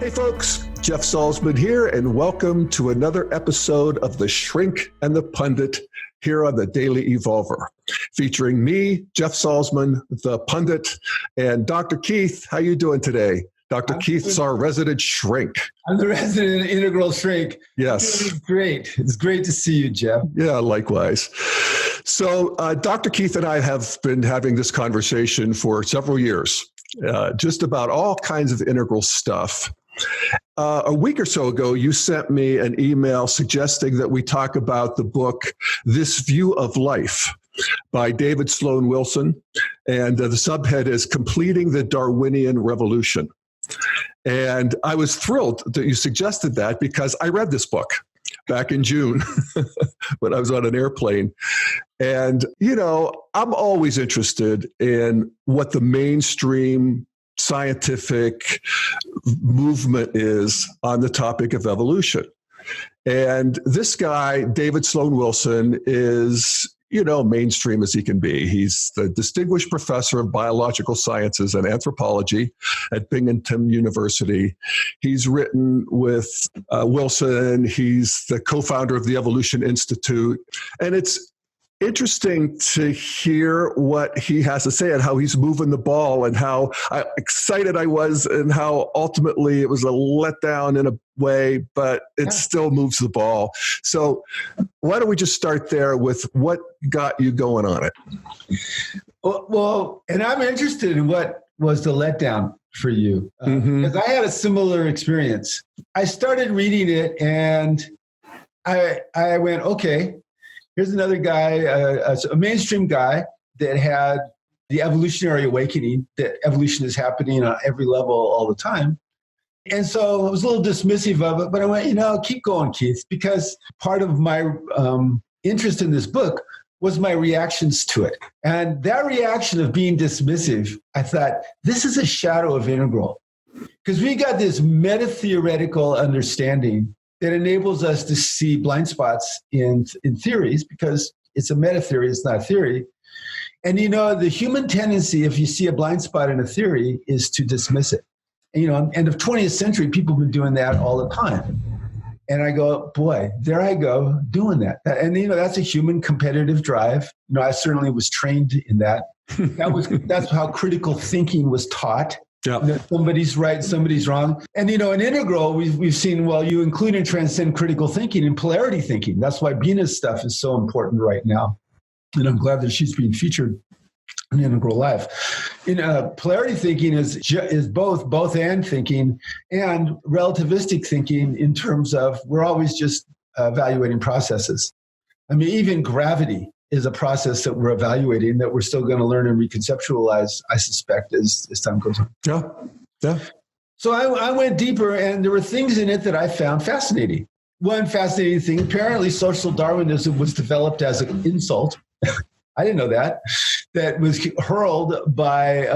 Hey folks, Jeff Salzman here, and welcome to another episode of The Shrink and the Pundit here on the Daily Evolver, featuring me, Jeff Salzman, the pundit, and Dr. Keith. How you doing today? Dr. Keith's our resident shrink. I'm the resident integral shrink. Yes. Great. It's great to see you, Jeff. Yeah, likewise. So Dr. Keith and I have been having this conversation for several years, just about all kinds of integral stuff. A week or so ago, you sent me an email suggesting that we talk about the book, This View of Life by David Sloan Wilson. And the subhead is Completing the Darwinian Revolution. And I was thrilled that you suggested that because I read this book back in June when I was on an airplane. And, you know, I'm always interested in what the mainstream scientific movement is on the topic of evolution. And this guy, David Sloan Wilson, is, you know, mainstream as he can be. He's the distinguished professor of biological sciences and anthropology at Binghamton University. He's written with Wilson. He's the co-founder of the Evolution Institute. And it's interesting to hear what he has to say and how he's moving the ball and how excited I was and how ultimately it was a letdown in a way, but it still moves the ball. So why don't we just start there with what got you going on it? Well, and I'm interested in what was the letdown for you, because I had a similar experience. I started reading it and I went, okay, here's another guy, a mainstream guy that had the evolutionary awakening, that evolution is happening on every level all the time. And so I was a little dismissive of it, but I went, you know, keep going, Keith, because part of my interest in this book was my reactions to it. And that reaction of being dismissive, I thought, this is a shadow of integral. Because we got this meta-theoretical understanding that enables us to see blind spots in theories, because it's a meta-theory, it's not a theory. And, you know, the human tendency, if you see a blind spot in a theory, is to dismiss it. And, you know, end of 20th century, people have been doing that all the time. And I go, boy, there I go doing that. And, you know, that's a human competitive drive. You know, I certainly was trained in that. That's how critical thinking was taught. Yeah. You know, somebody's right, somebody's wrong. And, you know, in integral, we've seen, well, you include and transcend critical thinking and polarity thinking. That's why Bina's stuff is so important right now. And I'm glad that she's being featured in Integral Life. In polarity thinking is both and thinking and relativistic thinking in terms of we're always just evaluating processes. I mean, even gravity is a process that we're evaluating that we're still going to learn and reconceptualize, I suspect, as time goes on. Yeah. So I went deeper, and there were things in it that I found fascinating. One fascinating thing, apparently social Darwinism was developed as an insult. I didn't know that was hurled by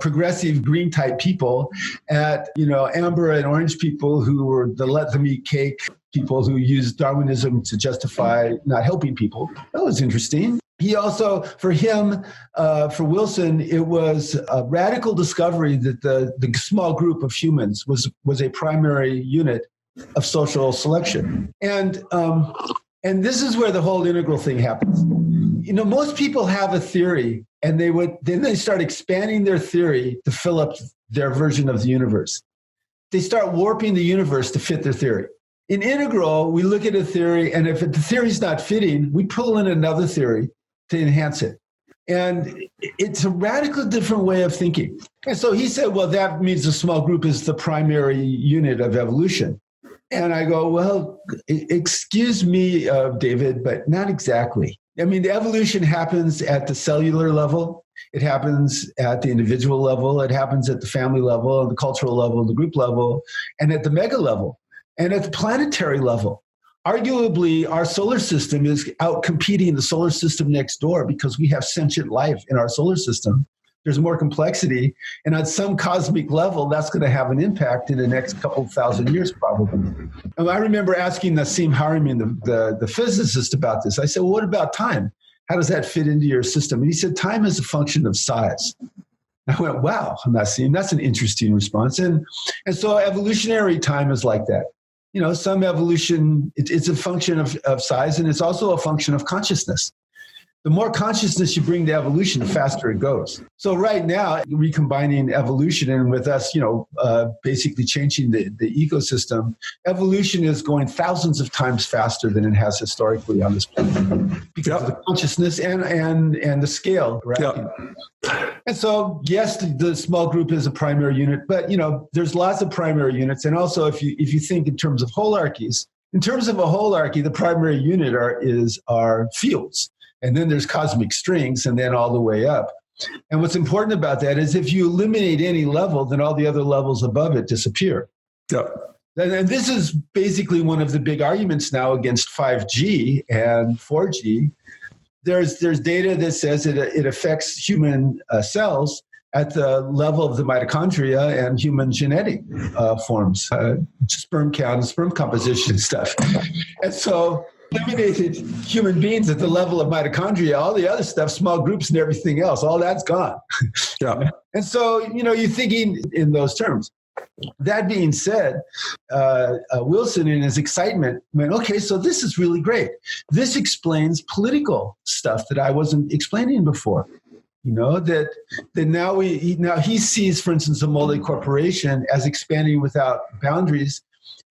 progressive green type people at, you know, amber and orange people who were the let them eat cake people who used Darwinism to justify not helping people. That was interesting. He also, for Wilson, it was a radical discovery that the small group of humans was a primary unit of social selection. And this is where the whole integral thing happens. You know, most people have a theory, and then they start expanding their theory to fill up their version of the universe. They start warping the universe to fit their theory. In integral, we look at a theory, and if the theory's not fitting, we pull in another theory to enhance it. And it's a radically different way of thinking. And so he said, well, that means the small group is the primary unit of evolution. And I go, well, excuse me, David, but not exactly. I mean, the evolution happens at the cellular level. It happens at the individual level. It happens at the family level, the cultural level, the group level, and at the mega level, and at the planetary level. Arguably, our solar system is out competing the solar system next door because we have sentient life in our solar system. There's more complexity. And at some cosmic level, that's going to have an impact in the next couple thousand years, probably. And I remember asking Nassim Haramein, the physicist, about this. I said, well, what about time? How does that fit into your system? And he said, time is a function of size. I went, wow, I'm not seeing, that's an interesting response. And so evolutionary time is like that. Some evolution, it's a function of size, and it's also a function of consciousness. The more consciousness you bring to evolution, the faster it goes. So right now, recombining evolution and with us, basically changing the ecosystem, evolution is going thousands of times faster than it has historically on this planet because of the consciousness and the scale. Right? Yep. And so, yes, the small group is a primary unit, but there's lots of primary units. And also, if you think in terms of holarchies, in terms of a holarchy, the primary unit are fields. And then there's cosmic strings, and then all the way up. And what's important about that is if you eliminate any level, then all the other levels above it disappear. Yeah. And this is basically one of the big arguments now against 5G and 4G. There's data that says it affects human cells at the level of the mitochondria and human genetic forms, sperm count and sperm composition stuff. And so eliminated human beings at the level of mitochondria, all the other stuff, small groups and everything else, all that's gone. Yeah. And so, you're thinking in those terms. That being said, Wilson in his excitement went, okay, so this is really great. This explains political stuff that I wasn't explaining before. That now he sees, for instance, a multi-corporation as expanding without boundaries.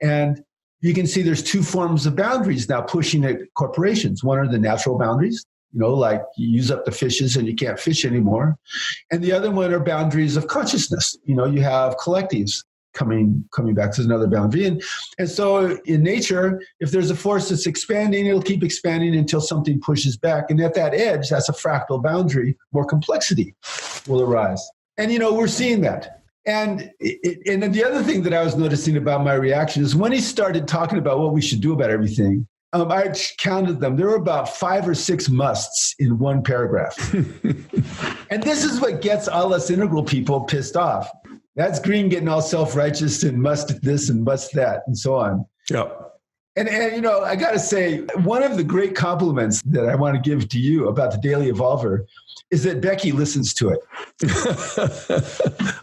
And you can see there's two forms of boundaries now pushing at corporations. One are the natural boundaries, like you use up the fishes and you can't fish anymore. And the other one are boundaries of consciousness. You have collectives coming back to another boundary. And so in nature, if there's a force that's expanding, it'll keep expanding until something pushes back. And at that edge, that's a fractal boundary, more complexity will arise. And, we're seeing that. And the other thing that I was noticing about my reaction is when he started talking about what we should do about everything, I counted them. There were about 5 or 6 musts in one paragraph. And this is what gets all us integral people pissed off. That's Green getting all self-righteous and must this and must that and so on. Yeah. And I got to say, one of the great compliments that I want to give to you about the Daily Evolver is that Becky listens to it.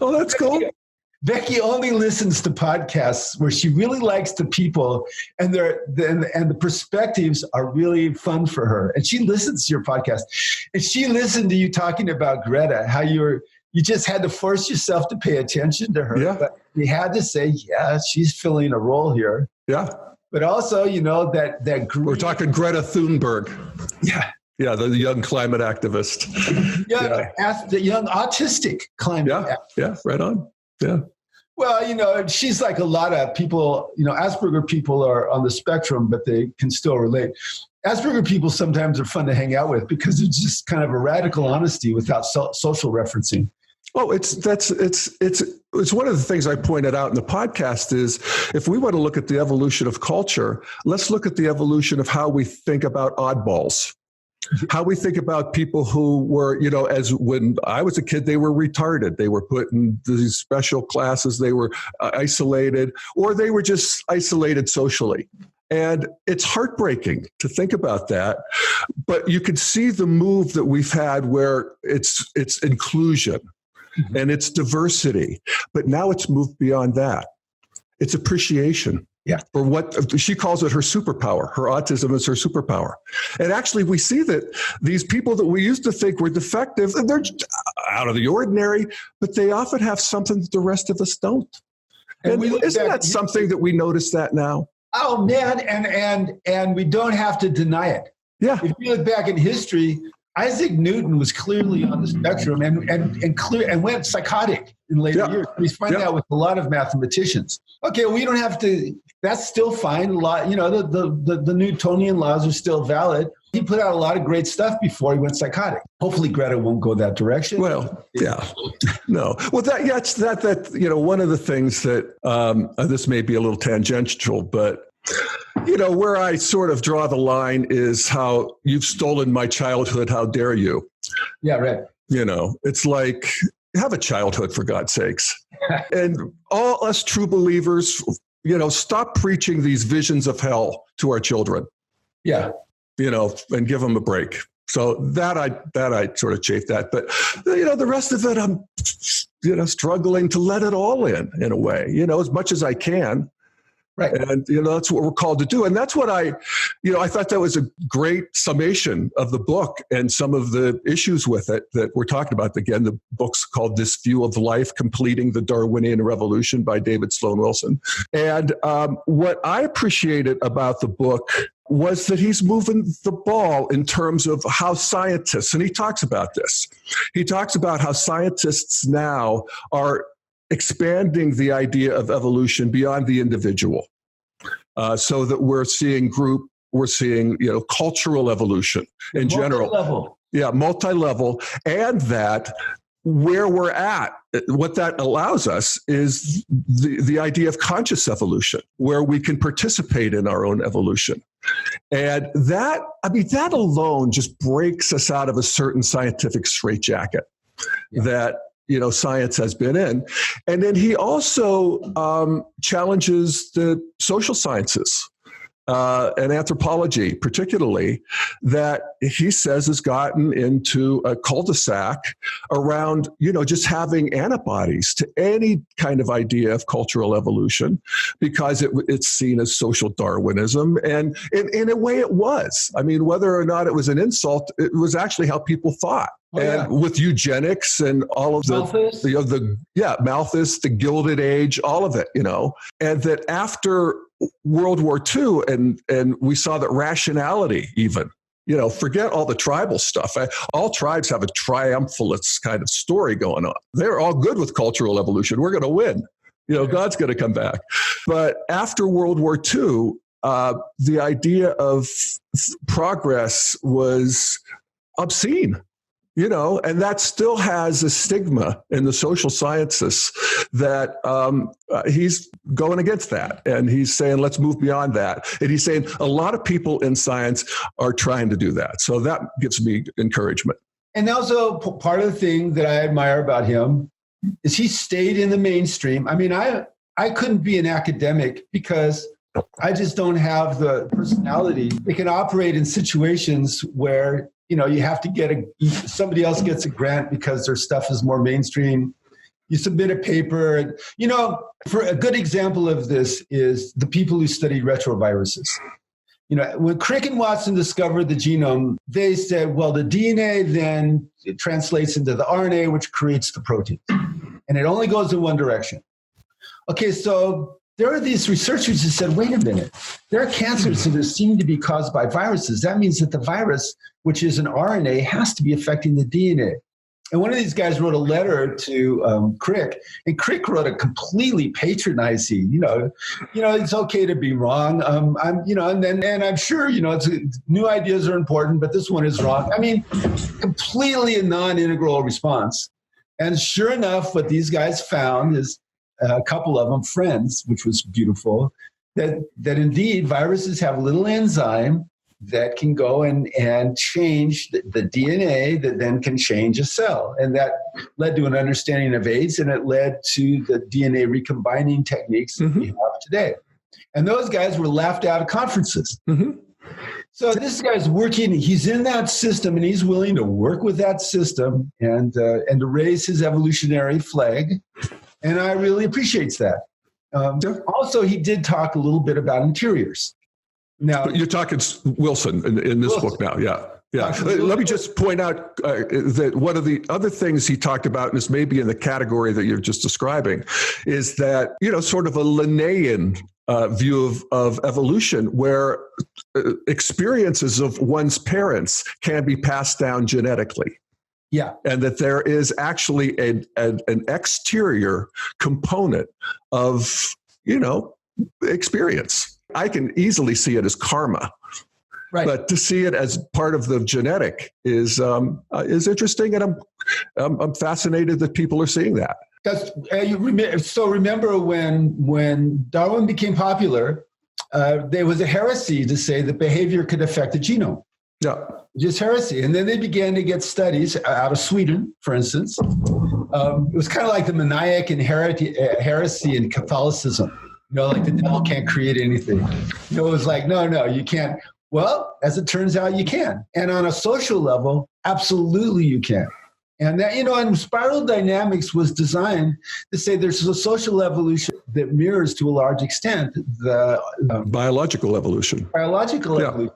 Oh, that's cool. Becky only listens to podcasts where she really likes the people and the perspectives are really fun for her. And she listens to your podcast. And she listened to you talking about Greta, how you just had to force yourself to pay attention to her. Yeah. But you had to say, yeah, she's filling a role here. Yeah. But also, that group. We're talking Greta Thunberg. Yeah. Yeah, the young climate activist. The young autistic climate activist. Yeah, right on. Yeah. Well, she's like a lot of people, Asperger people are on the spectrum, but they can still relate. Asperger people sometimes are fun to hang out with because it's just kind of a radical honesty without social referencing. Well, it's one of the things I pointed out in the podcast is if we want to look at the evolution of culture, let's look at the evolution of how we think about oddballs. How we think about people who were, as when I was a kid, they were retarded. They were put in these special classes. They were isolated, or they were just isolated socially. And it's heartbreaking to think about that. But you can see the move that we've had where it's inclusion and it's diversity. But now it's moved beyond that. It's appreciation. Yeah. For what she calls it her superpower. Her autism is her superpower. And actually, we see that these people that we used to think were defective, they're out of the ordinary, but they often have something that the rest of us don't. And isn't that something that we notice that now? Oh, man. And we don't have to deny it. Yeah. If you look back in history, Isaac Newton was clearly on the spectrum and went psychotic in later years. We find that with a lot of mathematicians. Okay, we don't have to. That's still fine. A lot, the Newtonian laws are still valid. He put out a lot of great stuff before he went psychotic. Hopefully, Greta won't go that direction. Well, yeah, no. Well, that one of the things that this may be a little tangential, but. Where I sort of draw the line is how you've stolen my childhood. How dare you? Yeah, right. It's like, have a childhood for God's sakes. And all us true believers, stop preaching these visions of hell to our children. Yeah. And give them a break. So that I sort of chafed at, but the rest of it, I'm struggling to let it all in a way, as much as I can. Right. And, that's what we're called to do. And that's what I thought that was a great summation of the book and some of the issues with it that we're talking about. Again, the book's called This View of Life, Completing the Darwinian Revolution by David Sloan Wilson. And what I appreciated about the book was that he's moving the ball in terms of how scientists, and he talks about this, he talks about how scientists now are expanding the idea of evolution beyond the individual, so that we're seeing cultural evolution in general. Yeah, multi-level, and that where we're at, what that allows us is the idea of conscious evolution, where we can participate in our own evolution. And that alone just breaks us out of a certain scientific straitjacket that science has been in. And then he also challenges the social sciences and anthropology, particularly, that he says has gotten into a cul-de-sac around, just having antibodies to any kind of idea of cultural evolution, because it's seen as social Darwinism. And in a way it was. I mean, whether or not it was an insult, it was actually how people thought. With eugenics and all of Malthus. Malthus, the Gilded Age, all of it, and that after World War II, and we saw that rationality even, forget all the tribal stuff. All tribes have a triumphalist kind of story going on. They're all good with cultural evolution. We're going to win. God's going to come back. But after World War II, the idea of progress was obscene. And that still has a stigma in the social sciences that he's going against that. And he's saying, let's move beyond that. And he's saying a lot of people in science are trying to do that. So that gives me encouragement. And also part of the thing that I admire about him is he stayed in the mainstream. I mean, I couldn't be an academic because I just don't have the personality that can operate in situations where you have to somebody else gets a grant because their stuff is more mainstream. You submit a paper. And, for a good example of this is the people who study retroviruses. When Crick and Watson discovered the genome, they said, well, the DNA then it translates into the RNA, which creates the protein. And it only goes in one direction. Okay, so there are these researchers who said, wait a minute, there are cancers that seem to be caused by viruses. That means that the virus, which is an RNA, has to be affecting the DNA. And one of these guys wrote a letter to Crick, and Crick wrote a completely patronizing, it's okay to be wrong. And I'm sure, new ideas are important, but this one is wrong. I mean, completely a non-integral response. And sure enough, what these guys found is a couple of them friends, which was beautiful, that indeed viruses have a little enzyme that can go and change the DNA that then can change a cell. And that led to an understanding of AIDS, and it led to the DNA recombining techniques that we have today. And those guys were laughed out of conferences. So this guy's working, he's in that system, and he's willing to work with that system and to raise his evolutionary flag. And I really appreciate that. Also, he did talk a little bit about interiors. Now, you're talking Wilson in this book now, yeah. Let me just point out that one of the other things he talked about, and this may be in the category that you're just describing, is that, sort of a Linnaean view of evolution, where experiences of one's parents can be passed down genetically. Yeah. And that there is actually an exterior component of, experience. I can easily see it as karma. Right. But to see it as part of the genetic is interesting, and I'm fascinated that people are seeing that. So remember when Darwin became popular, there was a heresy to say that behavior could affect the genome. Yeah. Just heresy. And then they began to get studies out of Sweden, for instance. It was kind of like the Maniac and heresy in Catholicism. Like the devil can't create anything. It was like, no, you can't. Well, as it turns out, you can. And on a social level, absolutely you can. And that, and spiral dynamics was designed to say there's a social evolution that mirrors to a large extent the biological evolution. Evolution.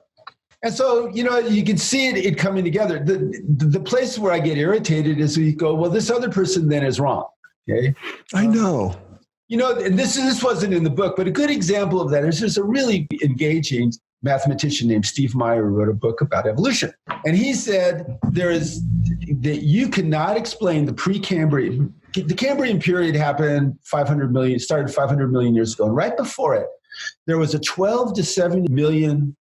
And so, you can see it coming together. The place where I get irritated is we go, well, this other person then is wrong. Okay. I know. And this wasn't in the book, but a good example of that is there's a really engaging mathematician named Steve Meyer who wrote a book about evolution. And he said that you cannot explain the Precambrian. The Cambrian period started 500 million years ago. And right before it, there was a 12 to 7 million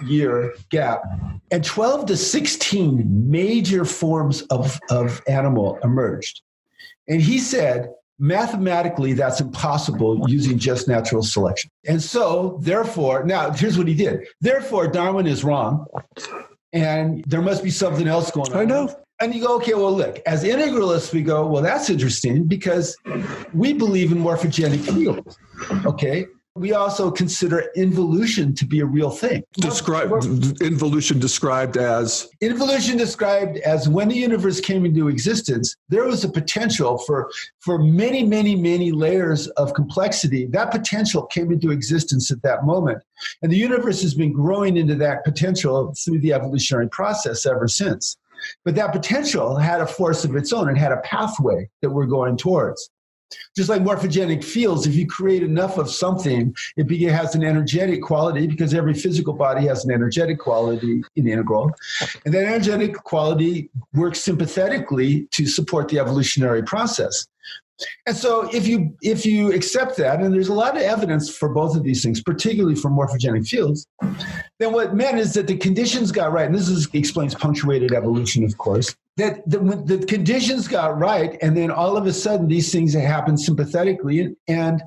year gap, and 12 to 16 major forms of animal emerged. And he said, mathematically, that's impossible using just natural selection. And so, therefore, now here's what he did. Therefore, Darwin is wrong, and there must be something else going on. I know. And you go, okay, well, look, as integralists, we go, well, that's interesting because we believe in morphogenic fields, okay? We also consider involution to be a real thing. Involution described as? Involution described as when the universe came into existence, there was a potential for many, many, many layers of complexity. That potential came into existence at that moment. And the universe has been growing into that potential through the evolutionary process ever since. But that potential had a force of its own. It had a pathway that we're going towards. Just like morphogenic fields, if you create enough of something, it has an energetic quality because every physical body has an energetic quality in integral. And that energetic quality works sympathetically to support the evolutionary process. And so if you accept that, and there's a lot of evidence for both of these things, particularly for morphogenic fields, then what it meant is that the conditions got right, and this explains punctuated evolution, of course, that the conditions got right, and then all of a sudden these things happen sympathetically, and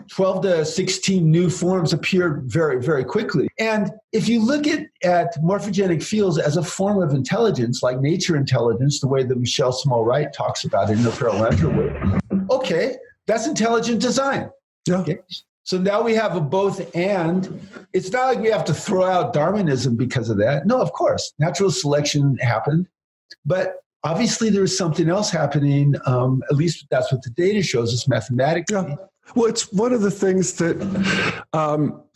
12 to 16 new forms appeared very, very quickly. And if you look at morphogenic fields as a form of intelligence, like nature intelligence, the way that Michelle Small-Wright talks about it in her parallel way, okay, that's intelligent design. Yeah. Okay? So now we have a both and. It's not like we have to throw out Darwinism because of that. No, of course, natural selection happened, but obviously there was something else happening. At least that's what the data shows us mathematically. Yeah. Well, it's one of the things that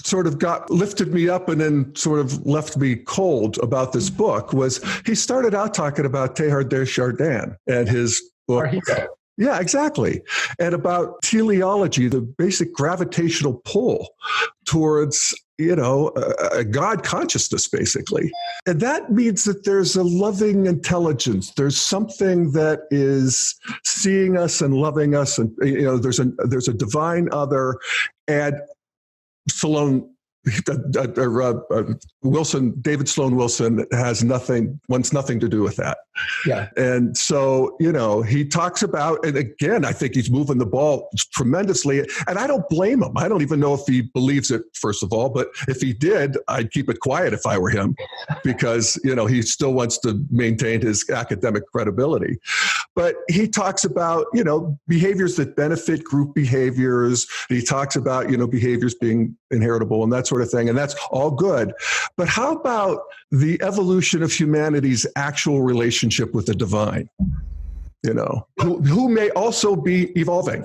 sort of lifted me up and then sort of left me cold about this book was he started out talking about Teilhard de Chardin and his book. Yeah, exactly. And about teleology, the basic gravitational pull towards, a God consciousness, basically. And that means that there's a loving intelligence. There's something that is seeing us and loving us. And, there's a divine other. And David Sloan Wilson wants nothing to do with that. Yeah. And so, he talks about, and again, I think he's moving the ball tremendously. And I don't blame him. I don't even know if he believes it, first of all, but if he did, I'd keep it quiet if I were him, because, he still wants to maintain his academic credibility. But he talks about, behaviors that benefit group behaviors. He talks about, behaviors being inheritable and that sort of thing. And that's all good. But how about the evolution of humanity's actual relationship with the divine, who may also be evolving?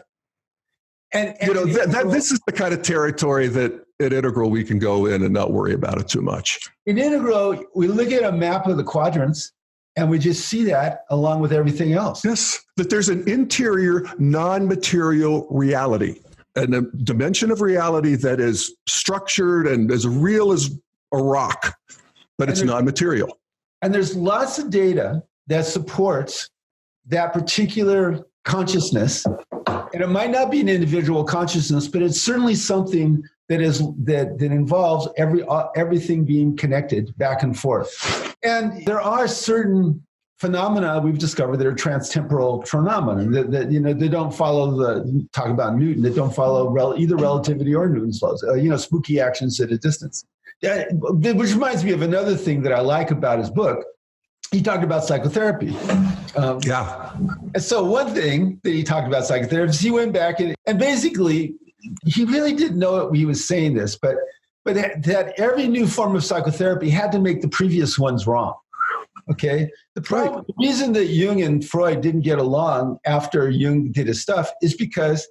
And this is the kind of territory that at Integral we can go in and not worry about it too much. In Integral, we look at a map of the quadrants and we just see that along with everything else. Yes, that there's an interior non-material reality. And a dimension of reality that is structured and as real as a rock, but it's non-material. And there's lots of data that supports that particular consciousness. And it might not be an individual consciousness, but it's certainly something that involves everything being connected back and forth. And there are certain phenomena we've discovered that are transtemporal phenomena that they don't follow talk about Newton, that don't follow either relativity or Newton's laws. Spooky actions at a distance. Which reminds me of another thing that I like about his book. He talked about psychotherapy. And so one thing that he talked about psychotherapy is he went back and basically he really didn't know he was saying this, but but that every new form of psychotherapy had to make the previous ones wrong. Okay. The reason that Jung and Freud didn't get along after Jung did his stuff is because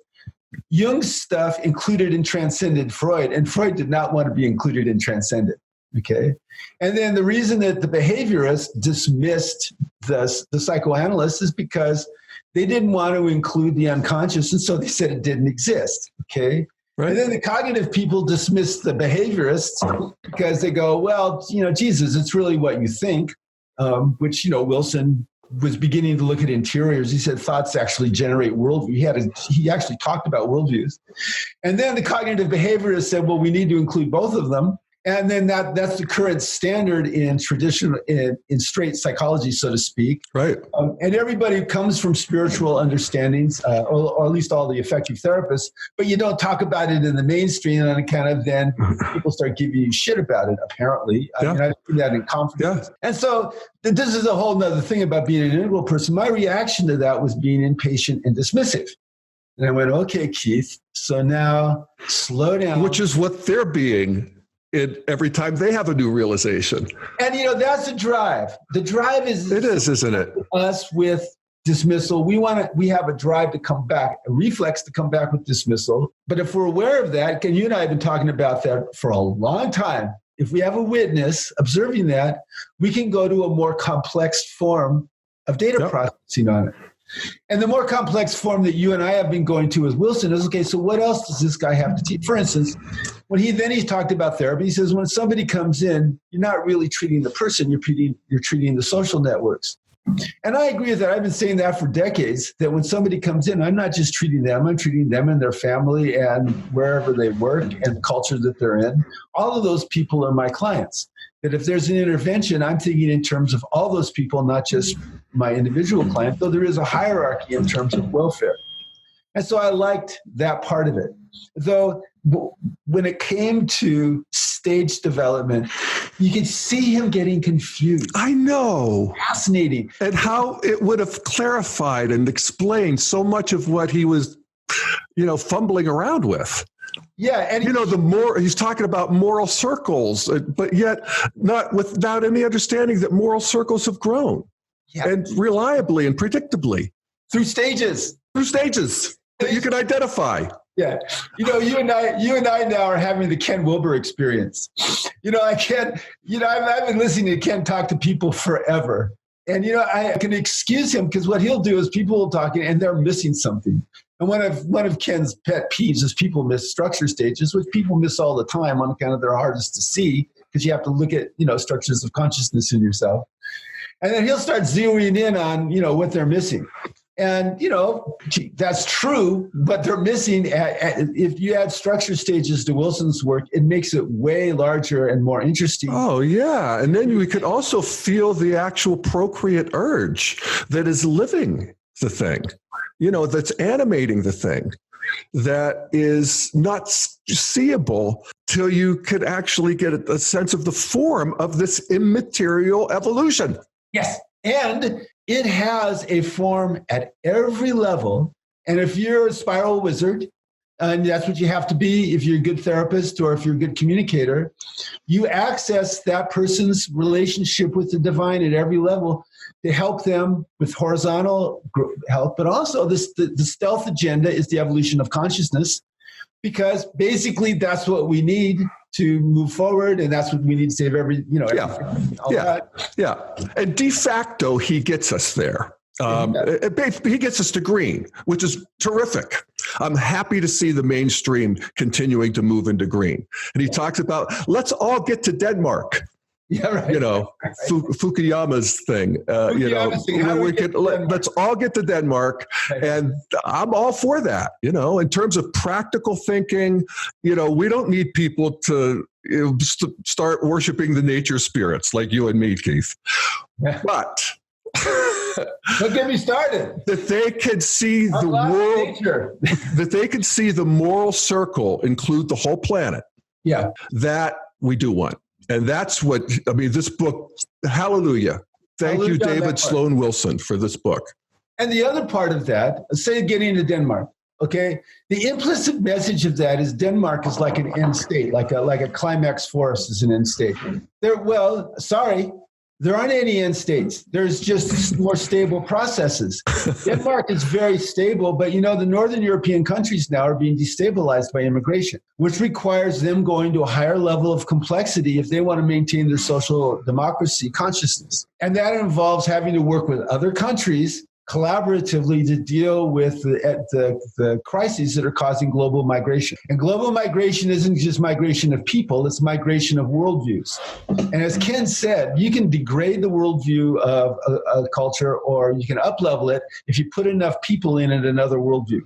Jung's stuff included and transcended Freud, and Freud did not want to be included and transcended. Okay. And then the reason that the behaviorists dismissed the psychoanalysts is because they didn't want to include the unconscious, and so they said it didn't exist. Okay. Right. And then the cognitive people dismissed the behaviorists because they go, well, Jesus, it's really what you think, which, Wilson was beginning to look at interiors. He said thoughts actually generate worldview. He actually talked about worldviews. And then the cognitive behaviorists said, well, we need to include both of them. And then that's the current standard in traditional, in straight psychology, so to speak. Right. And everybody comes from spiritual understandings, or at least all the effective therapists, but you don't talk about it in the mainstream, and kind of then people start giving you shit about it, apparently. I mean, I see that in confidence. Yeah. And so this is a whole nother thing about being an integral person. My reaction to that was being impatient and dismissive. And I went, okay, Keith, so now slow down. Which is what they're being every time they have a new realization. And, that's a drive. The drive is... It is, isn't it? Us with dismissal. We have a drive to come back, a reflex to come back with dismissal. But if we're aware of that, and you and I have been talking about that for a long time, if we have a witness observing that, we can go to a more complex form of data processing on it. And the more complex form that you and I have been going to with Wilson is, okay, so what else does this guy have to teach? For instance, when he talked about therapy, he says, when somebody comes in, you're not really treating the person, you're treating the social networks. And I agree with that. I've been saying that for decades, that when somebody comes in, I'm not just treating them, I'm treating them and their family and wherever they work and the culture that they're in. All of those people are my clients. That if there's an intervention, I'm thinking in terms of all those people, not just my individual client, though there is a hierarchy in terms of welfare. And so I liked that part of it. Though when it came to stage development, you could see him getting confused. I know. Fascinating. And how it would have clarified and explained so much of what he was, fumbling around with. Yeah, and he's talking about moral circles, but yet not without any understanding that moral circles have grown, and reliably and predictably through stages that you can identify. Yeah, you and I now are having the Ken Wilber experience. I've been listening to Ken talk to people forever, and I can excuse him because what he'll do is people will talk and they're missing something. And one of Ken's pet peeves is people miss structure stages, which people miss all the time on account of they're hardest to see because you have to look at, structures of consciousness in yourself. And then he'll start zeroing in on, what they're missing. And, that's true, but they're missing. If you add structure stages to Wilson's work, it makes it way larger and more interesting. Oh, yeah. And then we could also feel the actual procreate urge that is living the thing. That's animating the thing, that is not seeable till you could actually get a sense of the form of this immaterial evolution. Yes. And it has a form at every level. And if you're a spiral wizard, and that's what you have to be if you're a good therapist or if you're a good communicator, you access that person's relationship with the divine at every level to help them with horizontal help. But also the stealth agenda is the evolution of consciousness, because basically that's what we need to move forward. And that's what we need to save everything. And de facto, he gets us there. He gets us to green, which is terrific. I'm happy to see the mainstream continuing to move into green. And he talks about, let's all get to Denmark. Yeah, right. Fukuyama's thing. Let's all get to Denmark, and I'm all for that. In terms of practical thinking, we don't need people to start worshiping the nature spirits like you and me, Keith. Yeah. But don't get me started. That they could see the world. That they could see the moral circle include the whole planet. Yeah, that we do want. And that's what, this book, hallelujah. Thank you, David Sloan Wilson, for this book. And the other part of that, say getting to Denmark. Okay. The implicit message of that is Denmark is like an end state, like a climax forest is an end state. There aren't any end states. There's just more stable processes. Denmark is very stable, but the Northern European countries now are being destabilized by immigration, which requires them going to a higher level of complexity if they want to maintain their social democracy consciousness. And that involves having to work with other countries collaboratively to deal with the crises that are causing global migration. And global migration isn't just migration of people, it's migration of worldviews. And as Ken said, you can degrade the worldview of a culture, or you can up-level it if you put enough people in it another worldview.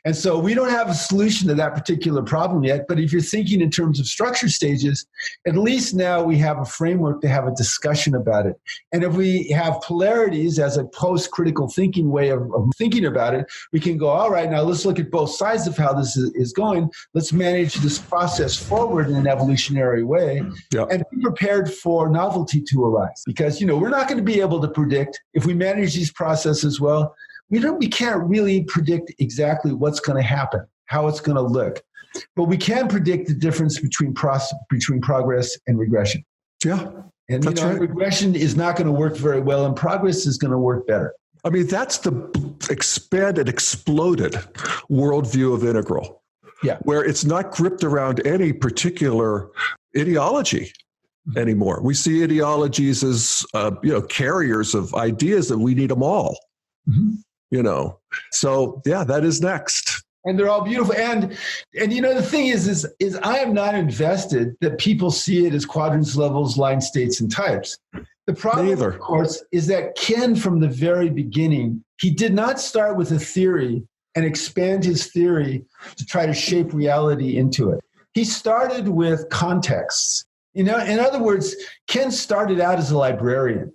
And so we don't have a solution to that particular problem yet, but if you're thinking in terms of structure stages, at least now we have a framework to have a discussion about it. And if we have polarities as a post-critical thinking way of thinking about it, we can go, all right, now let's look at both sides of how this is going. Let's manage this process forward in an evolutionary way and be prepared for novelty to arise. Because, we're not going to be able to predict if we manage these processes well. We can't really predict exactly what's going to happen, how it's going to look, but we can predict the difference between progress and regression. Yeah, and that's right. Regression is not going to work very well, and progress is going to work better. I mean, that's the expanded, exploded worldview of integral, where it's not gripped around any particular ideology anymore. We see ideologies as carriers of ideas, that we need them all. Mm-hmm. So that is next. And they're all beautiful. And the thing is I am not invested that people see it as quadrants, levels, line states, and types. The problem, of course, is that Ken, from the very beginning, he did not start with a theory and expand his theory to try to shape reality into it. He started with contexts. In other words, Ken started out as a librarian.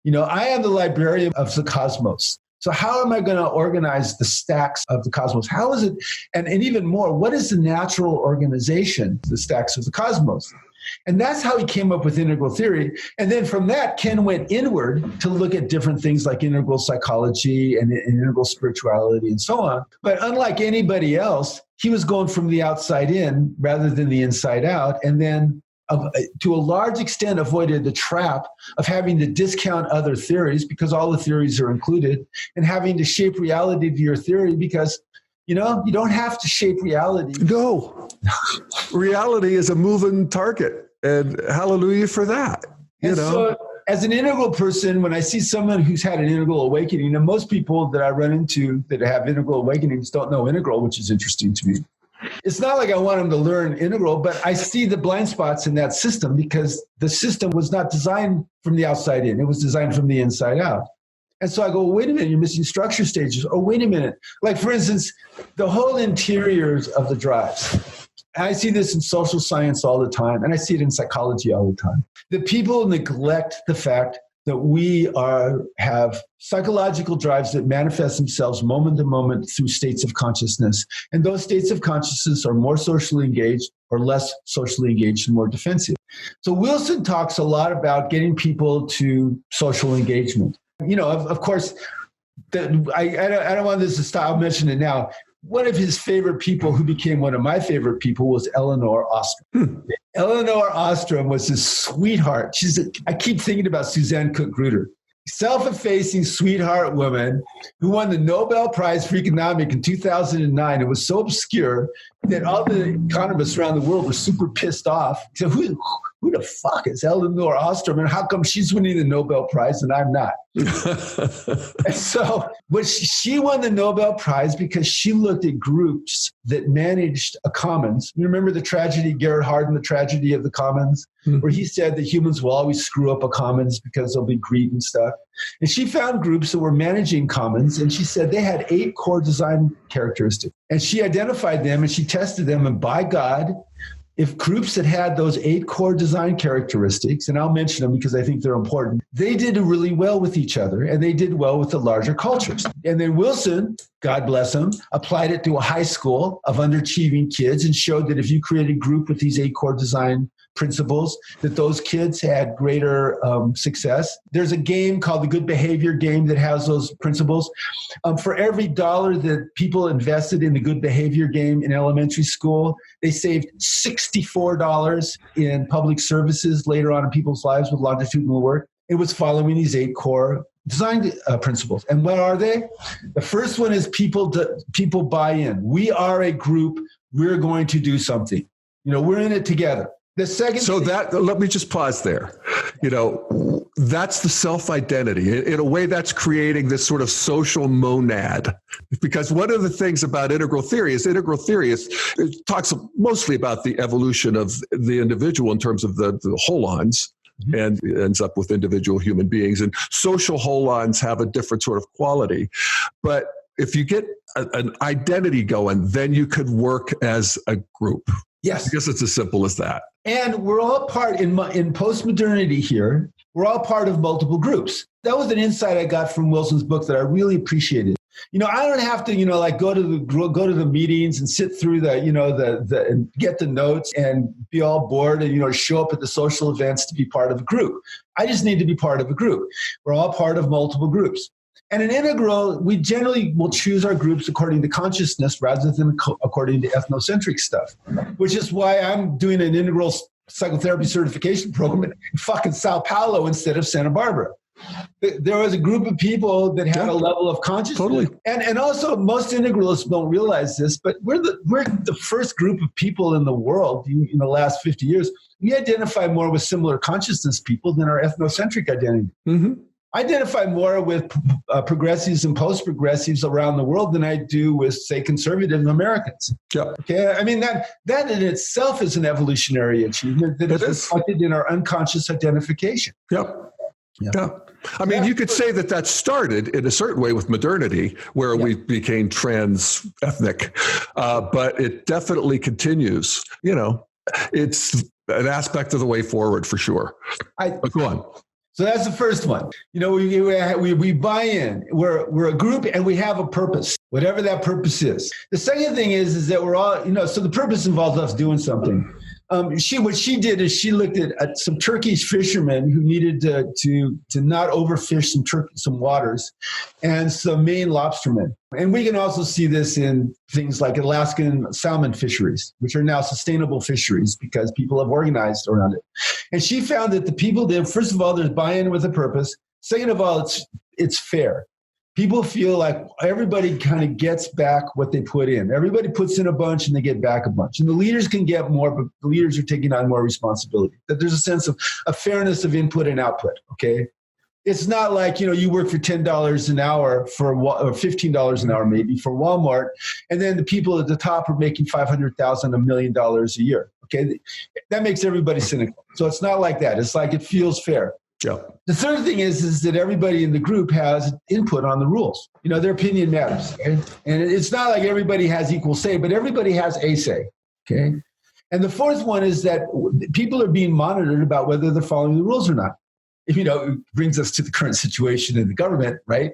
I am the librarian of the cosmos. So how am I going to organize the stacks of the cosmos? How is it, and even more, what is the natural organization, the stacks of the cosmos? And that's how he came up with integral theory. And then from that, Ken went inward to look at different things like integral psychology and integral spirituality and so on. But unlike anybody else, he was going from the outside in rather than the inside out. And then to a large extent avoided the trap of having to discount other theories because all the theories are included, and having to shape reality to your theory because, you don't have to shape reality. No. Reality is a moving target, and hallelujah for that. So as an integral person, when I see someone who's had an integral awakening, and most people that I run into that have integral awakenings don't know integral, which is interesting to me. It's not like I want them to learn integral, but I see the blind spots in that system because the system was not designed from the outside in. It was designed from the inside out. And so I go, wait a minute, you're missing structure stages. Oh, wait a minute. Like, for instance, the whole interiors of the drives. I see this in social science all the time, and I see it in psychology all the time. That people neglect the fact that we have psychological drives that manifest themselves moment to moment through states of consciousness. And those states of consciousness are more socially engaged or less socially engaged and more defensive. So Wilson talks a lot about getting people to social engagement. Of course, I don't want this to stop. I'll mention it now. One of his favorite people, who became one of my favorite people, was Elinor Ostrom. Elinor Ostrom was his sweetheart. I keep thinking about Suzanne Cook-Gruder. Self-effacing sweetheart woman who won the Nobel Prize for Economics in 2009. It was so obscure that all the economists around the world were super pissed off. So who the fuck is Elinor Ostrom, and how come she's winning the Nobel Prize and I'm not? And so she won the Nobel Prize because she looked at groups that managed a commons. You remember the tragedy, Gerhard Harden, the tragedy of the commons, where he said that humans will always screw up a commons because there'll be greed and stuff. And she found groups that were managing commons, and she said they had 8 core design characteristics. And she identified them and she tested them, and by God, if groups that had those 8 core design characteristics, and I'll mention them because I think they're important, they did really well with each other, and they did well with the larger cultures. And then Wilson, God bless him, applied it to a high school of underachieving kids and showed that if you create a group with these 8 core design principles, that those kids had greater success. There's a game called the good behavior game that has those principles. For every dollar that people invested in the good behavior game in elementary school, they saved $64 in public services later on in people's lives with longitudinal work. It was following these 8 core design principles. And what are they? The first one is people buy in. We are a group. We're going to do something. We're in it together. The second let me just pause there. That's the self-identity. In a way, that's creating this sort of social monad. Because one of the things about integral theory is it talks mostly about the evolution of the individual in terms of the holons. And ends up with individual human beings. And social holons have a different sort of quality. But if you get an identity going, then you could work as a group. Yes. I guess it's as simple as that. And we're all part, in postmodernity here, we're all part of multiple groups. That was an insight I got from Wilson's book that I really appreciated. I don't have to, go to the meetings and sit through and get the notes and be all bored and, show up at the social events to be part of a group. I just need to be part of a group. We're all part of multiple groups. And in integral, we generally will choose our groups according to consciousness rather than according to ethnocentric stuff, which is why I'm doing an integral psychotherapy certification program in fucking Sao Paulo instead of Santa Barbara. There was a group of people that had a level of consciousness. Totally. And also most integralists don't realize this, but we're the first group of people in the world in the last 50 years. We identify more with similar consciousness people than our ethnocentric identity. Mm-hmm. I identify more with progressives and post-progressives around the world than I do with, say, conservative Americans. Yeah. Okay. I mean, that in itself is an evolutionary achievement that is reflected in our unconscious identification. Yep. Yeah. I mean, you could say that started in a certain way with modernity, where we became trans-ethnic, but it definitely continues. It's an aspect of the way forward for sure. But go on. So that's the first one. We buy in. We're a group and we have a purpose, whatever that purpose is. The second thing is that we're all, so the purpose involves us doing something. What she did is she looked at some Turkish fishermen who needed to not overfish some waters, and some Maine lobstermen. And we can also see this in things like Alaskan salmon fisheries, which are now sustainable fisheries because people have organized around it. And she found that the people did, first of all, there's buy-in with a purpose. Second of all, it's fair. People feel like everybody kind of gets back what they put in. Everybody puts in a bunch and they get back a bunch. And the leaders can get more, but the leaders are taking on more responsibility. That there's a sense of a fairness of input and output, okay? It's not like, you work for $10 an hour or $15 an hour maybe for Walmart, and then the people at the top are making $500,000, $1 million a year, okay? That makes everybody cynical. So it's not like that. It's like it feels fair. Yeah. The third thing is that everybody in the group has input on the rules. Their opinion matters. Okay? And it's not like everybody has equal say, but everybody has a say. Okay. And the fourth one is that people are being monitored about whether they're following the rules or not. It brings us to the current situation in the government, right?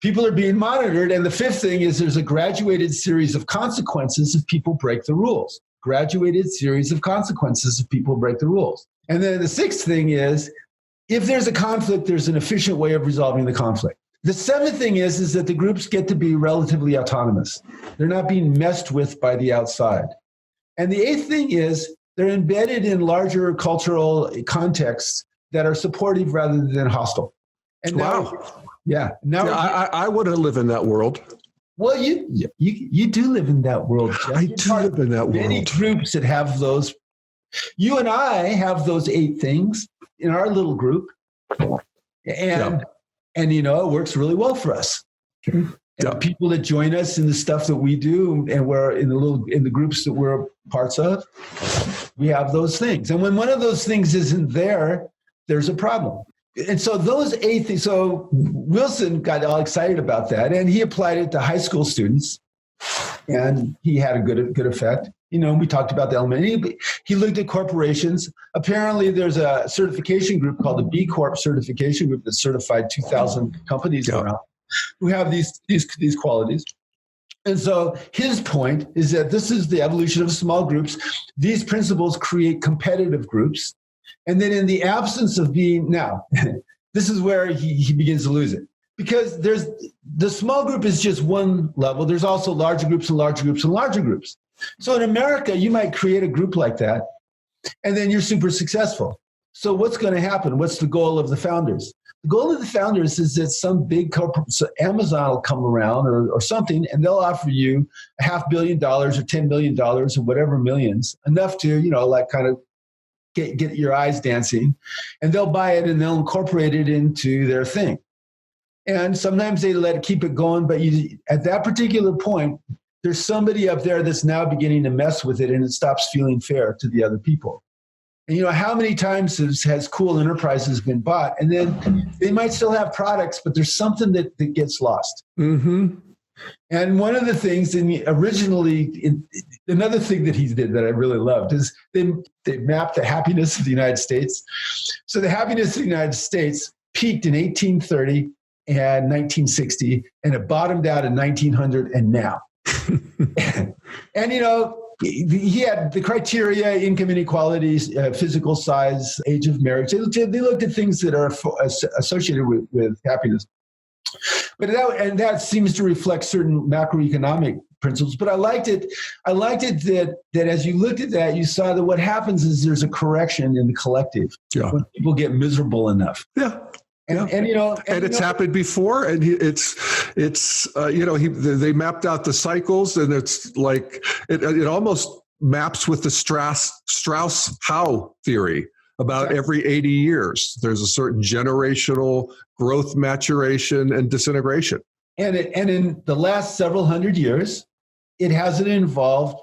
People are being monitored. And the fifth thing is there's a graduated series of consequences if people break the rules. Graduated series of consequences if people break the rules. And then the sixth thing is, if there's a conflict, there's an efficient way of resolving the conflict. The seventh thing is that the groups get to be relatively autonomous. They're not being messed with by the outside. And the eighth thing is they're embedded in larger cultural contexts that are supportive rather than hostile. And now, I want to live in that world. Well, you do live in that world, Jeff. I do live in that world. Many groups that have those. You and I have those 8 things in our little group, and it works really well for us. And the people that join us in the stuff that we do, and we're in the groups that we're parts of, we have those things. And when one of those things isn't there, there's a problem. And so those 8 things. So Wilson got all excited about that, and he applied it to high school students, and he had a good effect. We talked about the element. He looked at corporations. Apparently, there's a certification group called the B Corp certification group that certified 2,000 companies around who have these qualities. And so his point is that this is the evolution of small groups. These principles create competitive groups. And then in the absence of being, now, this is where he begins to lose it. Because the small group is just one level. There's also larger groups and larger groups and larger groups. So in America, you might create a group like that, and then you're super successful. So what's going to happen? What's the goal of the founders? The goal of the founders is that some big corporate, so Amazon will come around or something, and they'll offer you $500 million or $10 million or whatever millions, enough to, like kind of get your eyes dancing, and they'll buy it and they'll incorporate it into their thing. And sometimes they keep it going, but at that particular point, there's somebody up there that's now beginning to mess with it, and it stops feeling fair to the other people. And how many times has Cool Enterprises been bought, and then they might still have products, but there's something that gets lost. Mm-hmm. And one of the things, another thing that he did that I really loved is they mapped the happiness of the United States. So the happiness of the United States peaked in 1830 and 1960, and it bottomed out in 1900 and now. And he had the criteria: income inequalities, physical size, age of marriage. They looked at things that are associated with happiness. But that seems to reflect certain macroeconomic principles. But I liked it that as you looked at that, you saw that what happens is there's a correction in the collective when people get miserable enough. Yeah. And it's happened before, and they mapped out the cycles, and it's like it almost maps with the Strauss-Howe theory about every 80 years. There's a certain generational growth, maturation, and disintegration. And in the last several hundred years, it hasn't involved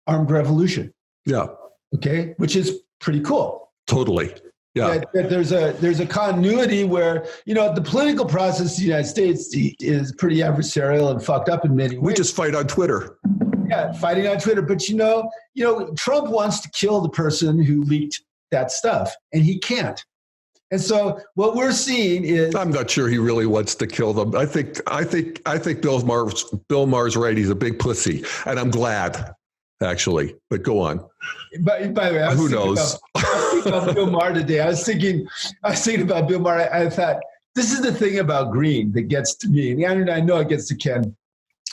armed revolution. Yeah. Okay, which is pretty cool. Totally. Yeah. That there's a continuity where, the political process in the United States is pretty adversarial and fucked up in many ways. We just fight on Twitter. Yeah, fighting on Twitter. But, Trump wants to kill the person who leaked that stuff, and he can't. And so what we're seeing is, I'm not sure he really wants to kill them. I think Bill Maher's right. He's a big pussy, and I'm glad, actually. But go on. By the way, who knows? I was thinking about Bill Maher today. I was thinking about Bill Maher. I thought, this is the thing about green that gets to me. And I know it gets to Ken.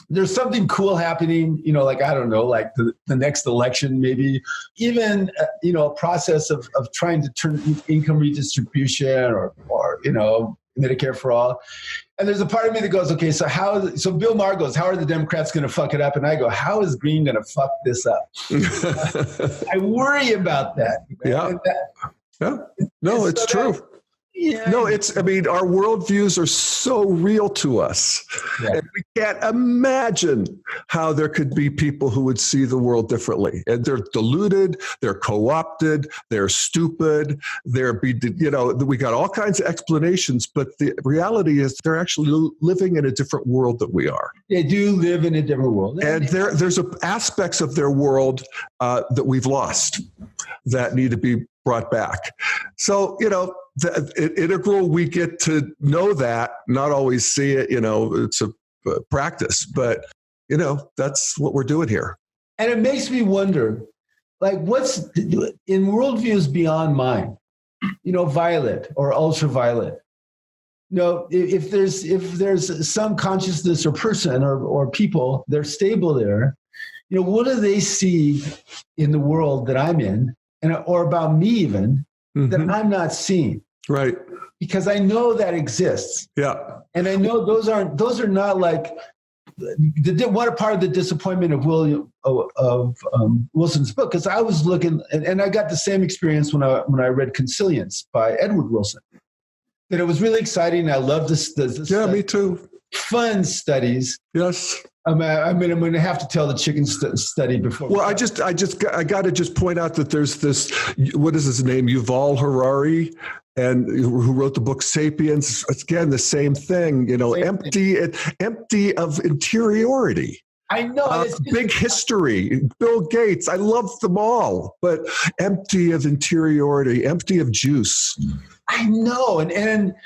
There's something cool happening, like the next election, maybe even, a process of trying to turn income redistribution or Medicare for all. And there's a part of me that goes, okay, so Bill Maher goes, how are the Democrats going to fuck it up? And I go, how is green going to fuck this up? I worry about that. Yeah. No, it's true. Yeah. No, our worldviews are so real to us. Yeah. And we can't imagine how there could be people who would see the world differently. And they're deluded, they're co-opted, they're stupid, we got all kinds of explanations, but the reality is they're actually living in a different world than we are. They do live in a different world. And there's aspects of their world that we've lost that need to be brought back. So, integral, we get to know that, not always see it, it's a practice, but, that's what we're doing here. And it makes me wonder, what's in worldviews beyond mine, violet or ultraviolet, if there's some consciousness or person or people, they're stable there, what do they see in the world that I'm in? Or about me even, that I'm not seeing. Right. Because I know that exists. Yeah. And I know those are not like what a part of the disappointment of Wilson's book, because I was looking, and I got the same experience when I read Consilience by Edward Wilson. That it was really exciting. I love this yeah, me too. Fun studies. Yes. I'm going to have to tell the chicken study before. Well, I got to just point out that there's this, what is his name? Yuval Harari, and who wrote the book Sapiens. Again, the same thing, empty of interiority. I know. Big history. Bill Gates. I love them all, but empty of interiority, empty of juice. I know. And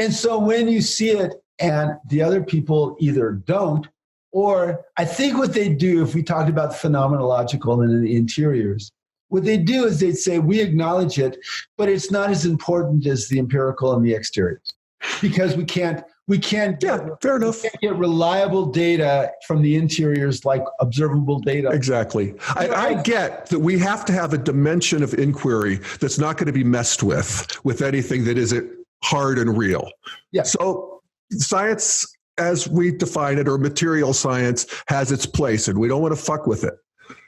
so when you see it and the other people either don't, Or I think what they do, if we talked about the phenomenological and the interiors, what they do is they'd say, we acknowledge it, but it's not as important as the empirical and the exteriors, because we can't fair enough. get reliable data from the interiors like observable data. Exactly. I get that we have to have a dimension of inquiry that's not going to be messed with anything that isn't hard and real. Yeah. So science, as we define it, or material science, has its place, and we don't want to fuck with it.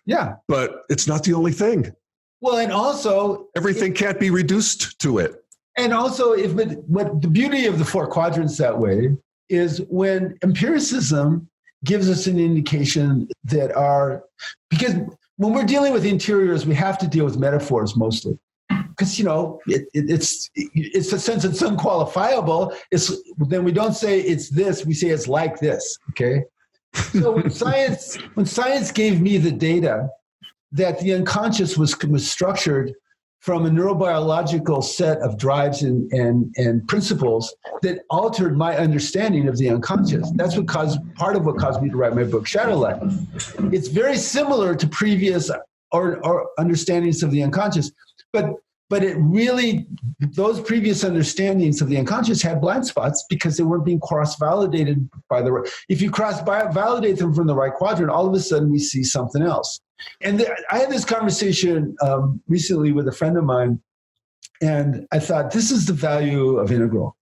Yeah. But it's not the only thing. Well, and also everything can't be reduced to it. And also, what the beauty of the four quadrants that way is when empiricism gives us an indication because when we're dealing with interiors, we have to deal with metaphors mostly. Because, it's a sense it's unqualifiable. Then we don't say it's this, we say it's like this, okay? So when science gave me the data that the unconscious was structured from a neurobiological set of drives and principles that altered my understanding of the unconscious. That's part of what caused me to write my book, Shadowlight. It's very similar to previous or understandings of the unconscious, but it really, those previous understandings of the unconscious had blind spots because they weren't being cross-validated if you cross-validate them from the right quadrant, all of a sudden we see something else. And I had this conversation recently with a friend of mine, and I thought, this is the value of integral.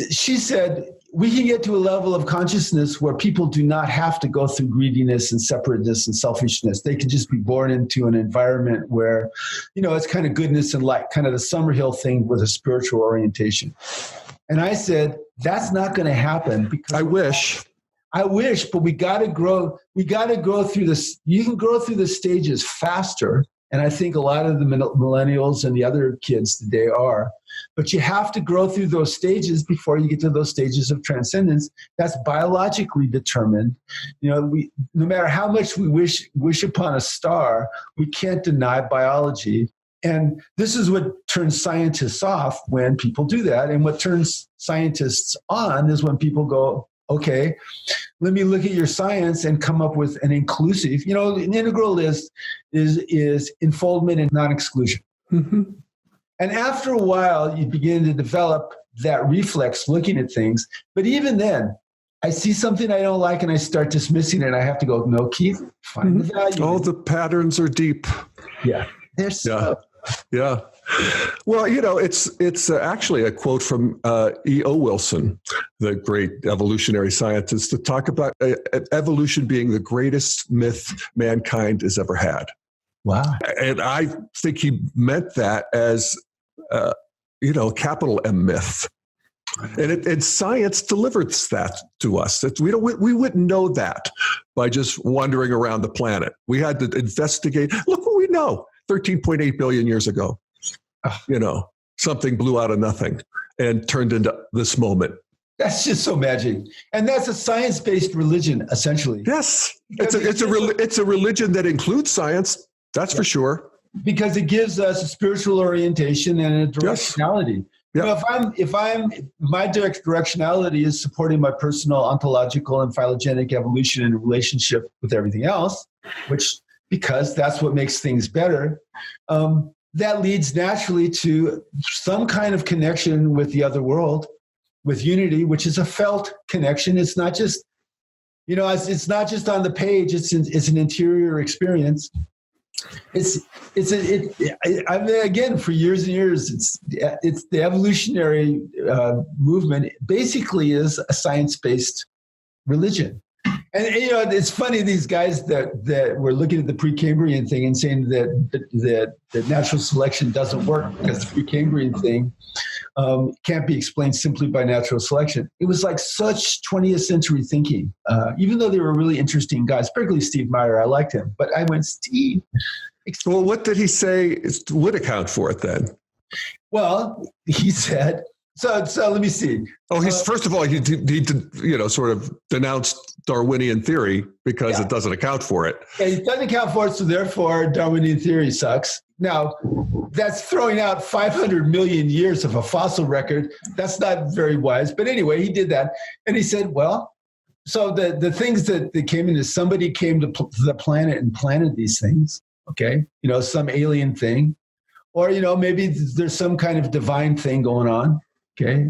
She said, we can get to a level of consciousness where people do not have to go through greediness and separateness and selfishness. They can just be born into an environment where, it's kind of goodness and light, kind of the Summerhill thing with a spiritual orientation. And I said, that's not going to happen because I wish, but we got to grow. We got to go through this. You can grow through the stages faster. And I think a lot of the millennials and the other kids today are. But you have to grow through those stages before you get to those stages of transcendence. That's biologically determined. No matter how much we wish upon a star, we can't deny biology. And this is what turns scientists off when people do that. And what turns scientists on is when people go, okay, let me look at your science and come up with an inclusive. An integral is enfoldment and non-exclusion. Mm-hmm. And after a while, you begin to develop that reflex looking at things. But even then, I see something I don't like and I start dismissing it. And I have to go, no, Keith, find the value. Oh, the patterns are deep. Yeah. There's so. Yeah. Well, it's actually a quote from E.O. Wilson, the great evolutionary scientist, to talk about evolution being the greatest myth mankind has ever had. Wow. And I think he meant that as, capital M myth. And science delivers that to us. We wouldn't know that by just wandering around the planet. We had to investigate. Look what we know. 13.8 billion years ago, something blew out of nothing and turned into this moment. That's just so magic. And that's a science-based religion, essentially. Yes. It's a religion that includes science. That's for sure. Because it gives us a spiritual orientation and a directionality. Yes. My directionality is supporting my personal ontological and phylogenetic evolution in relationship with everything else, because that's what makes things better. That leads naturally to some kind of connection with the other world, with unity, which is a felt connection. It's not just, it's not just on the page. It's an interior experience. Again, for years and years, it's the evolutionary movement basically is a science-based religion. And it's funny, these guys that were looking at the Precambrian thing and saying that natural selection doesn't work because the Precambrian thing can't be explained simply by natural selection. It was like such 20th century thinking, even though they were really interesting guys, particularly Steve Meyer. I liked him. But I went, Steve. Well, what did he say would account for it then? Well, he said, so let me see. Oh, first of all, he sort of denounced Darwinian theory because it doesn't account for it. Yeah, it doesn't account for it, so therefore Darwinian theory sucks. Now, that's throwing out 500 million years of a fossil record. That's not very wise. But anyway, he did that. And he said, well, So the things that came in is somebody came to the planet and planted these things. Okay, some alien thing, or maybe there's some kind of divine thing going on. Okay,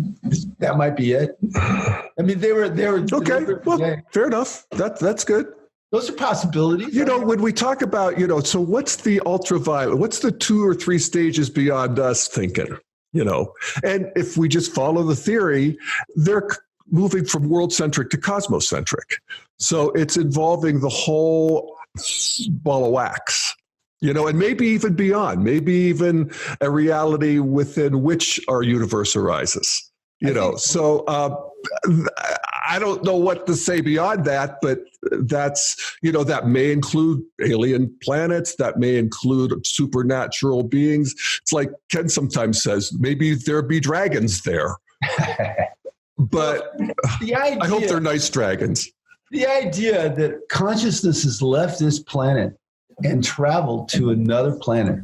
that might be it. I mean, they were okay. Well, fair enough. That's good. Those are possibilities. When we talk about, so what's the ultraviolet? What's the 2 or 3 stages beyond us thinking? And if we just follow the theory, they're moving from world-centric to cosmocentric. So it's involving the whole ball of wax, and maybe even beyond, maybe even a reality within which our universe arises, So I don't know what to say beyond that, but that's, that may include alien planets, that may include supernatural beings. It's like Ken sometimes says, maybe there be dragons there. But I hope they're nice dragons. The idea that consciousness has left this planet and traveled to another planet,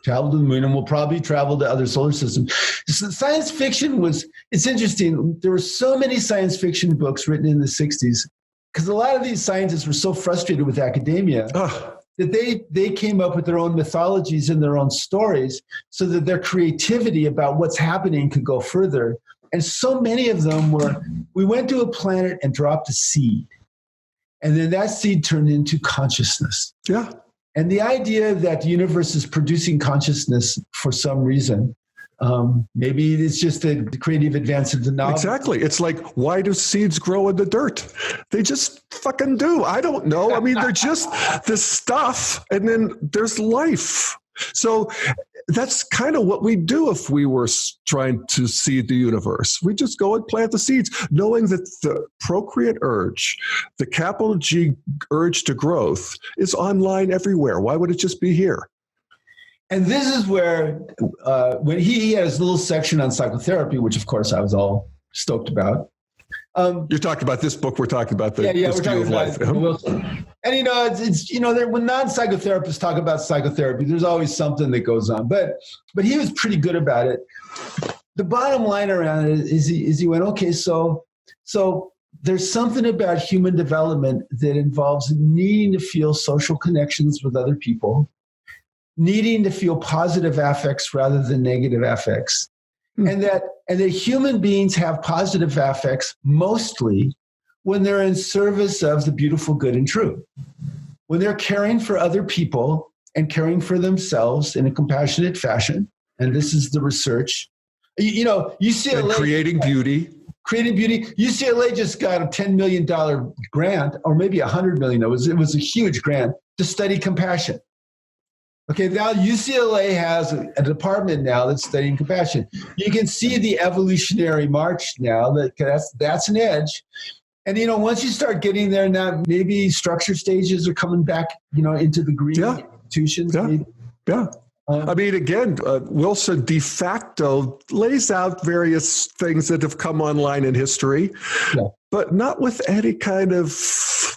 traveled to the moon, and will probably travel to other solar systems. So science fiction it's interesting. There were so many science fiction books written in the 60s because a lot of these scientists were so frustrated with academia that they came up with their own mythologies and their own stories so that their creativity about what's happening could go further. And so many of them we went to a planet and dropped a seed. And then that seed turned into consciousness. Yeah. And the idea that the universe is producing consciousness for some reason, maybe it's just a creative advance of the knowledge. Exactly. It's like, why do seeds grow in the dirt? They just fucking do. I don't know. I mean, they're just this stuff, and then there's life. So that's kind of what we do if we were trying to seed the universe. We just go and plant the seeds, knowing that the procreate urge, the capital G urge to growth, is online everywhere. Why would it just be here? And this is where, when he had his little section on psychotherapy, which of course I was all stoked about. You're talking about this book. We're talking about the we're talking about life. Wilson. And it's when non-psychotherapists talk about psychotherapy, there's always something that goes on. But he was pretty good about it. The bottom line around it is he went, okay, so there's something about human development that involves needing to feel social connections with other people, needing to feel positive affects rather than negative affects. And that human beings have positive affects mostly when they're in service of the beautiful, good, and true. When they're caring for other people and caring for themselves in a compassionate fashion. And this is the research. UCLA. And creating beauty. UCLA just got a $10 million grant, or maybe $100 million. It was a huge grant to study compassion. Okay, now UCLA has a department now that's studying compassion. You can see the evolutionary march now. That's an edge. And, once you start getting there now, maybe structure stages are coming back, into the green institutions. Yeah. I mean, again, Wilson de facto lays out various things that have come online in history, but not with any kind of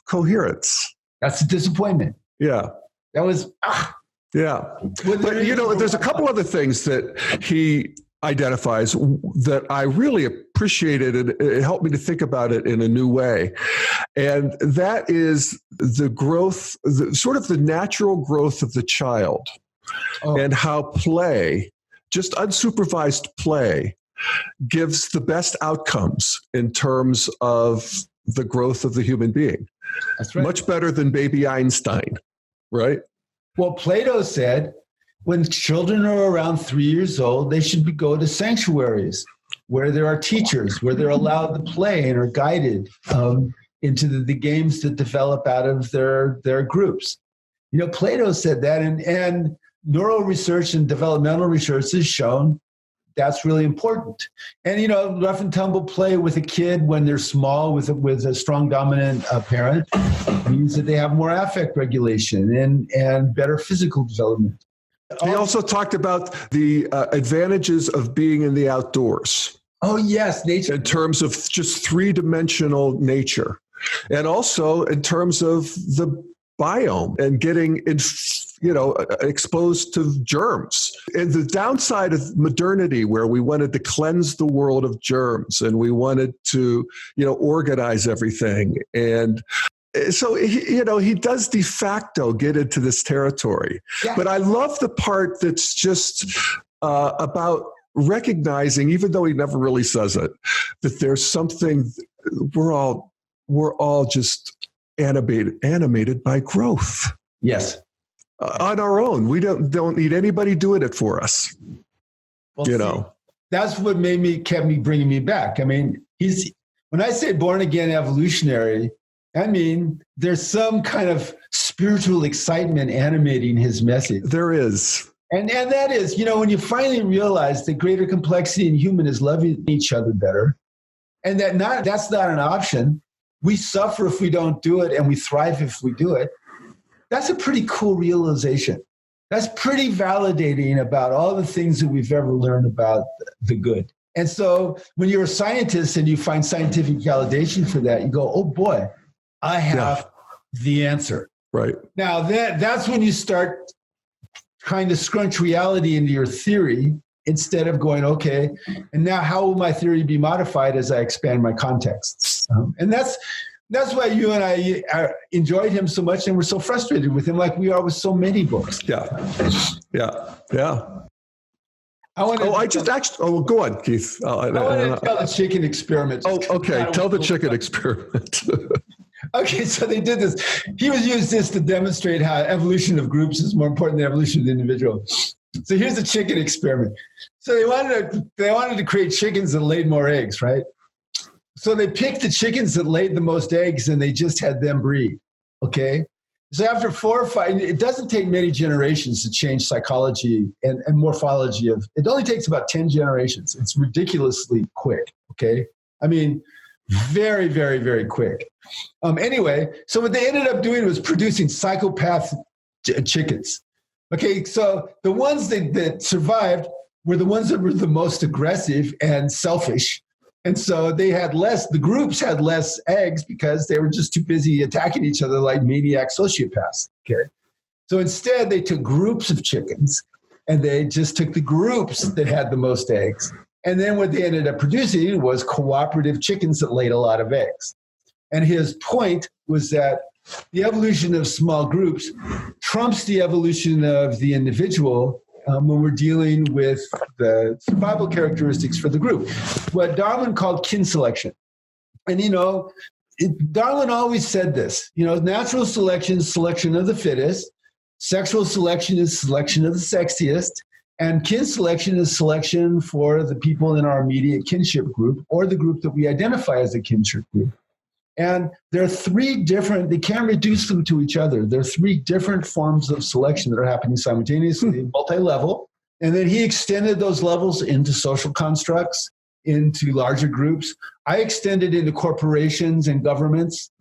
coherence. That's a disappointment. Yeah. That was... Yeah. But, there's a couple other things that he identifies that I really appreciated, and it helped me to think about it in a new way. And that is the growth, sort of the natural growth of the child, and how play, just unsupervised play, gives the best outcomes in terms of the growth of the human being. That's right. Much better than baby Einstein, right? Well, Plato said when children are around 3 years old, they should go to sanctuaries where there are teachers, where they're allowed to play and are guided into the games that develop out of their groups. Plato said that, and neuro research and developmental research has shown that's really important. And, rough and tumble play with a kid when they're small with a strong dominant parent means that they have more affect regulation and better physical development. He also talked about the advantages of being in the outdoors. Oh, yes, nature. In terms of just three-dimensional nature. And also in terms of the biome and getting exposed to germs. And the downside of modernity, where we wanted to cleanse the world of germs and we wanted to, organize everything. And so, he does de facto get into this territory. Yeah. But I love the part that's just about recognizing, even though he never really says it, that there's something, we're all just animated by growth. Yes. On our own. We don't need anybody doing it for us. Well, that's what kept me bringing me back. I mean, when I say born again evolutionary, I mean, there's some kind of spiritual excitement animating his message. There is. And that is, when you finally realize that greater complexity in human is loving each other better, and that's not an option. We suffer if we don't do it, and we thrive if we do it. That's a pretty cool realization. That's pretty validating about all the things that we've ever learned about the good. And so when you're a scientist and you find scientific validation for that, you go, oh boy, I have the answer. Right. Now that's when you start trying to scrunch reality into your theory instead of going, okay, and now how will my theory be modified as I expand my contexts? And that's why you and I enjoyed him so much and we're so frustrated with him, like we are with so many books. Yeah. Go on, Keith. I want to tell the chicken experiment. Oh, okay. Tell the chicken experiment. Okay, so they did this. He used this to demonstrate how evolution of groups is more important than evolution of the individual. So here's the chicken experiment. So they wanted to create chickens that laid more eggs, right? So they picked the chickens that laid the most eggs and they just had them breed, okay? So after 4 or 5, it doesn't take many generations to change psychology and morphology it only takes about 10 generations. It's ridiculously quick, okay? I mean, very, very, very quick. Anyway, so what they ended up doing was producing psychopath chickens. Okay, so the ones that survived were the ones that were the most aggressive and selfish. And so the groups had less eggs because they were just too busy attacking each other like maniac sociopaths. Okay. So instead they took groups of chickens and they just took the groups that had the most eggs. And then what they ended up producing was cooperative chickens that laid a lot of eggs. And his point was that the evolution of small groups trumps the evolution of the individual when we're dealing with the survival characteristics for the group, what Darwin called kin selection. And, Darwin always said this, natural selection is selection of the fittest, sexual selection is selection of the sexiest, and kin selection is selection for the people in our immediate kinship group or the group that we identify as a kinship group. And there are they can't reduce them to each other. There are 3 different forms of selection that are happening simultaneously, multi-level. And then he extended those levels into social Constructs, into larger groups. I extended into corporations and governments,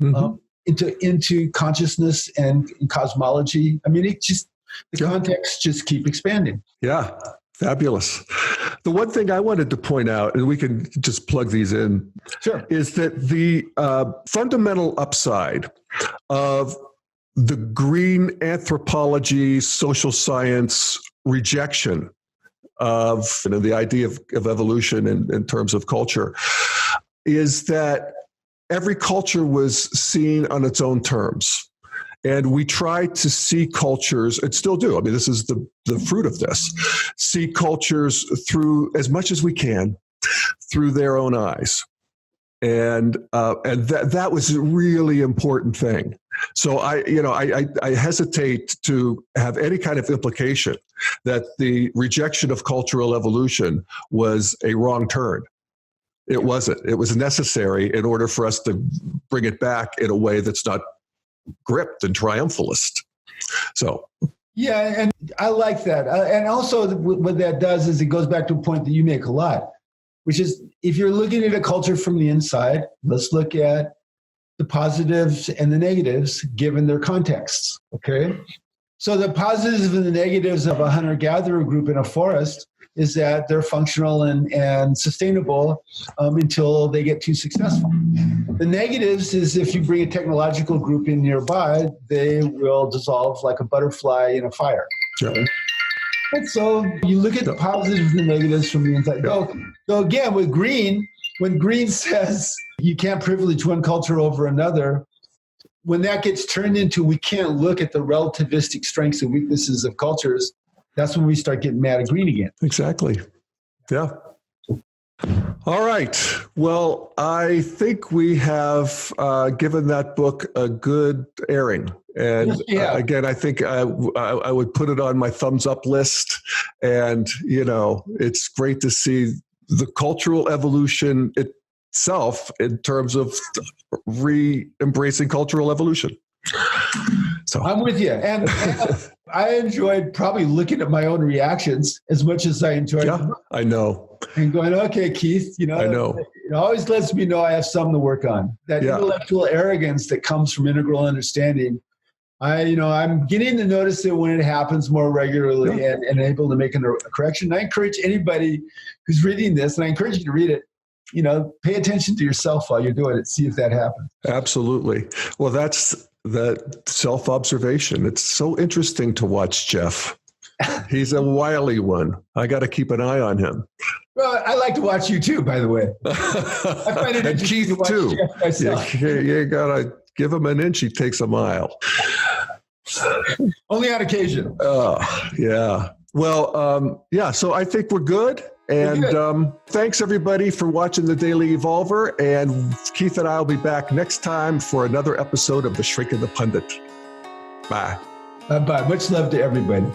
into consciousness and cosmology. I mean, the contexts just keep expanding. Yeah. Fabulous. The one thing I wanted to point out, and we can just plug these in, sure, is that the fundamental upside of the green anthropology, social science rejection of the idea of evolution in terms of culture is that every culture was seen on its own terms. And we try to see cultures, and still do. I mean, this is the fruit of this. See cultures through, as much as we can, through their own eyes. And that was a really important thing. So I hesitate to have any kind of implication that the rejection of cultural evolution was a wrong turn. It wasn't. It was necessary in order for us to bring it back in a way that's not gripped and triumphalist. So yeah, and I like that. And also what that does is it goes back to a point that you make a lot, which is if you're looking at a culture from the inside, let's look at the positives and the negatives given their contexts, okay? So the positives and the negatives of a hunter-gatherer group in a forest is that they're functional and sustainable until they get too successful. The negatives is if you bring a technological group in nearby, they will dissolve like a butterfly in a fire. Yeah. And so you look at the positives and the negatives from the inside. So again, with Green, when Green says you can't privilege one culture over another, when that gets turned into we can't look at the relativistic strengths and weaknesses of cultures, that's when we start getting mad at Green again. Exactly. Yeah. All right. Well, I think we have given that book a good airing. And again, I think I would put it on my thumbs up list. And, it's great to see the cultural evolution itself in terms of re-embracing cultural evolution. So I'm with you. And I enjoyed probably looking at my own reactions as much as I enjoyed. Yeah, I know. And going, okay, Keith, I know. It always lets me know I have something to work on. That intellectual arrogance that comes from integral understanding. I'm getting to notice it when it happens more regularly and able to make a correction. I encourage anybody who's reading this, and I encourage you to read it, pay attention to yourself while you're doing it. See if that happens. Absolutely. Well, that's that self-observation. It's so interesting to watch Jeff. He's a wily one. I got to keep an eye on him. Well, I like to watch you too, by the way. I find it interesting Keith to watch too. Jeff myself. You got to give him an inch, he takes a mile. Only on occasion. Yeah. Well, so I think we're good. And thanks, everybody, for watching The Daily Evolver. And Keith and I will be back next time for another episode of The Shrink and the Pundit. Bye. Bye. Much love to everybody.